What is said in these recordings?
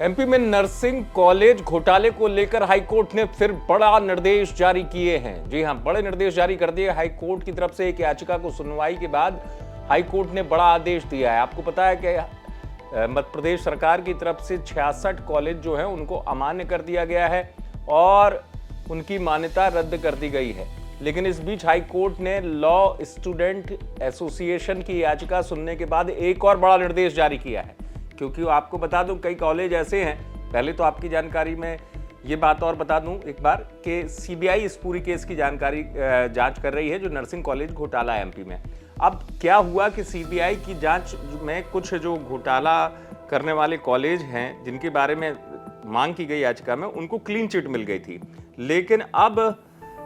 MP में nursing college घोटाले को लेकर हाईकोर्ट ने फिर बड़ा निर्देश जारी किए हैं। जी हां, बड़े निर्देश जारी कर दिए हाईकोर्ट की तरफ से। एक याचिका को सुनवाई के बाद हाईकोर्ट ने बड़ा आदेश दिया है। आपको पता है कि मध्य प्रदेश सरकार की तरफ से 66 कॉलेज जो है उनको अमान्य कर दिया गया है और उनकी मान्यता रद्द कर दी गई है। लेकिन इस बीच हाईकोर्ट ने लॉ स्टूडेंट एसोसिएशन की याचिका सुनने के बाद एक और बड़ा निर्देश जारी किया है। क्योंकि आपको बता दूं, कई कॉलेज ऐसे हैं, पहले तो आपकी जानकारी में ये बात और बता दूं एक बार कि सीबीआई इस पूरी केस की जानकारी जांच कर रही है, जो नर्सिंग कॉलेज घोटाला है एमपी में। अब क्या हुआ कि सीबीआई की जांच में कुछ जो घोटाला करने वाले कॉलेज हैं, जिनके बारे में मांग की गई याचिका में, उनको क्लीन चिट मिल गई थी। लेकिन अब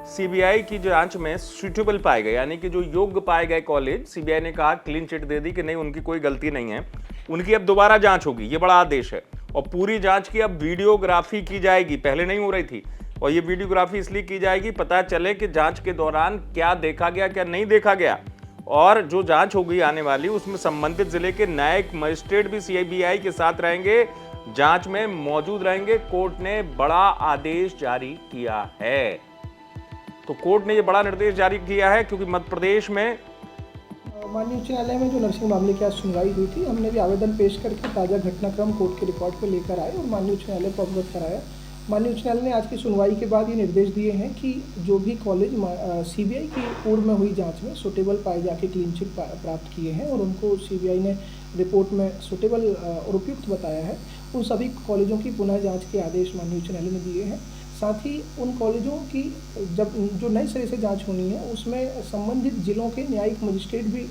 सीबीआई की जांच में सूटेबल पाए गए, यानी कि जो योग्य पाए गए कॉलेज, सीबीआई ने कहा, क्लीन चिट दे दी कि नहीं, उनकी कोई गलती नहीं है, उनकी अब दोबारा जांच होगी। ये बड़ा आदेश है। और पूरी जांच की अब वीडियोग्राफी की जाएगी, पहले नहीं हो रही थी। और ये वीडियोग्राफी इसलिए की जाएगी, पता चले कि जांच के दौरान क्या देखा गया, क्या नहीं देखा गया। और जो जांच होगी आने वाली, उसमें संबंधित जिले के न्यायिक मजिस्ट्रेट भी सीबीआई के साथ रहेंगे, जांच में मौजूद रहेंगे। कोर्ट ने बड़ा आदेश जारी किया है। तो कोर्ट ने यह बड़ा निर्देश जारी किया है क्योंकि मध्य प्रदेश में माननीय उच्च न्यायालय में जो नर्सिंग मामले की आज सुनवाई हुई थी, हमने भी आवेदन पेश करके ताज़ा घटनाक्रम कोर्ट के रिकॉर्ड पर लेकर आए और माननीय उच्च न्यायालय को अवगत कराया। माननीय उच्च न्यायालय ने आज की सुनवाई के बाद ये निर्देश दिए हैं कि जो भी कॉलेज सीबीआई की पूर्व में हुई जांच में सुटेबल पाए जाके क्लीन चिट प्राप्त किए हैं और उनको सीबीआई ने रिपोर्ट में सुटेबल और उपयुक्त बताया है, उन सभी कॉलेजों की पुनः जाँच के आदेश माननीय उच्च न्यायालय ने दिए हैं। साथ ही उन कॉलेजों की जब जो नए सिरे से जांच होनी है, उसमें संबंधित जिलों के न्यायिक मजिस्ट्रेट भी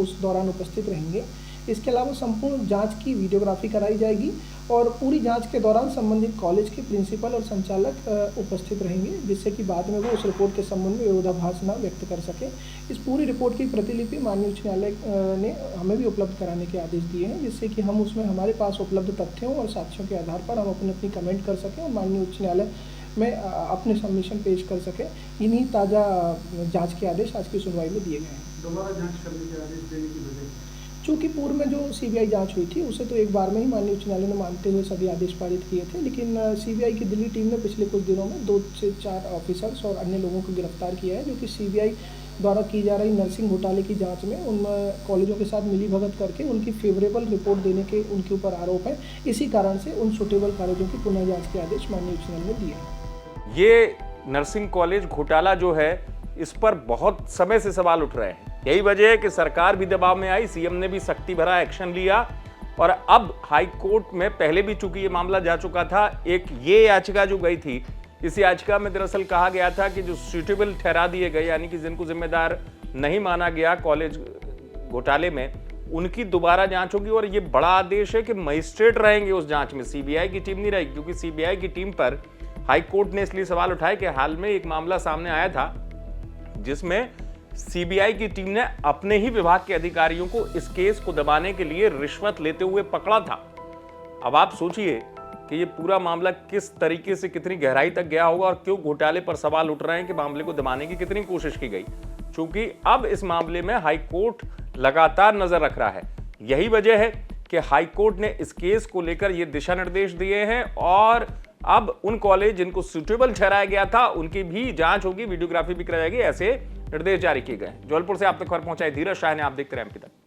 उस दौरान उपस्थित रहेंगे। इसके अलावा संपूर्ण जांच की वीडियोग्राफी कराई जाएगी और पूरी जांच के दौरान संबंधित कॉलेज के प्रिंसिपल और संचालक उपस्थित रहेंगे, जिससे कि बाद में वो उस रिपोर्ट के संबंध में विरोधाभास न व्यक्त कर सके। इस पूरी रिपोर्ट की प्रतिलिपि माननीय उच्च न्यायालय ने हमें भी उपलब्ध कराने के आदेश दिए हैं, जिससे कि हम उसमें हमारे पास उपलब्ध तथ्यों और साक्ष्यों के आधार पर हम अपनी कमेंट कर सकें और माननीय उच्च न्यायालय में अपने सबमिशन पेश कर सके। इन्हीं ताज़ा जांच के आदेश आज की सुनवाई में दिए गए हैं। दोबारा जांच करने के आदेश देने की वजह? चूँकि पूर्व में जो सीबीआई जांच हुई थी, उसे तो एक बार में ही माननीय उच्च न्यायालय ने मानते हुए सभी आदेश पारित किए थे। लेकिन सीबीआई की दिल्ली टीम ने पिछले कुछ दिनों में 2 से 4 ऑफिसर्स और अन्य लोगों को गिरफ्तार किया है, जो कि सीबीआई द्वारा की जा रही नर्सिंग घोटाले की जांच में उन कॉलेजों के साथ मिलीभगत करके उनकी फेवरेबल रिपोर्ट देने के उनके ऊपर आरोप है। इसी कारण से उन सुटेबल कॉलेजों की पुनः जाँच के आदेश माननीय उच्च न्यायालय ने दिए हैं। ये नर्सिंग कॉलेज घोटाला जो है, इस पर बहुत समय से सवाल उठ रहे हैं। यही वजह है कि सरकार भी दबाव में आई, सीएम ने भी सख्ती भरा एक्शन लिया और अब हाई कोर्ट में पहले भी चूंकि ये मामला जा चुका था, एक ये याचिका जो गई थी, इस याचिका में दरअसल कहा गया था कि जो सूटेबल ठहरा दिए गए, यानी कि जिनको जिम्मेदार नहीं माना गया कॉलेज घोटाले में, उनकी दोबारा जांच होगी। और ये बड़ा आदेश है कि मजिस्ट्रेट रहेंगे उस जांच में, सीबीआई की टीम नहीं रहेगी। क्योंकि सीबीआई की टीम पर हाई कोर्ट ने इसलिए सवाल उठाए कि हाल में एक मामला सामने आया था जिसमें सीबीआई की टीम ने अपने ही विभाग के अधिकारियों को इस केस को दबाने के लिए रिश्वत लेते हुए पकड़ा था। अब आप सोचिए कि ये पूरा मामला किस तरीके से, कितनी गहराई तक गया होगा और क्यों घोटाले पर सवाल उठ रहे हैं कि मामले को दबाने की कितनी कोशिश की गई। क्योंकि अब इस मामले में हाई कोर्ट लगातार नजर रख रहा है। यही वजह है कि हाई कोर्ट ने इस केस को लेकर ये दिशा निर्देश दिए हैं और अब उन कॉलेज जिनको सूटेबल ठहराया गया था, उनकी भी जांच होगी, वीडियोग्राफी भी कराई जाएगी, ऐसे निर्देश जारी किए गए। जबलपुर से आप तक खबर पहुंचाई धीरज शाह ने। आप देखते रहे एमपी तक।